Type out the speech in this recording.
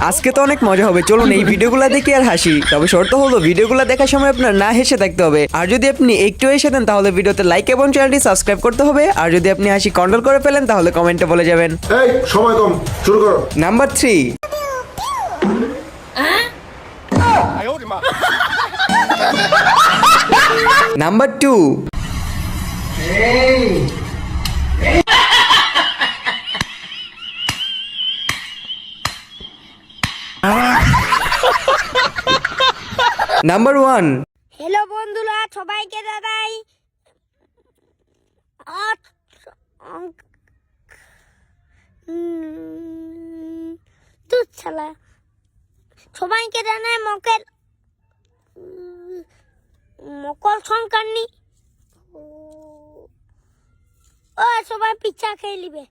আজকে তো অনেক মজা হবে, চলুন এই ভিডিওগুলো দেখি আর হাসি। তবে শর্ত হলো ভিডিওগুলো দেখার সময় আপনার না হেসে থাকতে হবে। আর যদি আপনি একটু হেসে দেন তাহলে ভিডিওতে লাইক এবং চ্যানেলটি সাবস্ক্রাইব করতে হবে। আর যদি আপনি হাসি কন্ট্রোল করে ফেলেন তাহলে কমেন্টে বলে যাবেন। এই সময় কম, শুরু করো। নাম্বার 3। নাম্বার 2। নাম্বার 1। হ্যালো বন্ধুরা, সবাইকে জানাই শালা সবাইকে জানাই মকর সংক্রান্তি। ও সবাই পিঠা খেয়ে নিবে।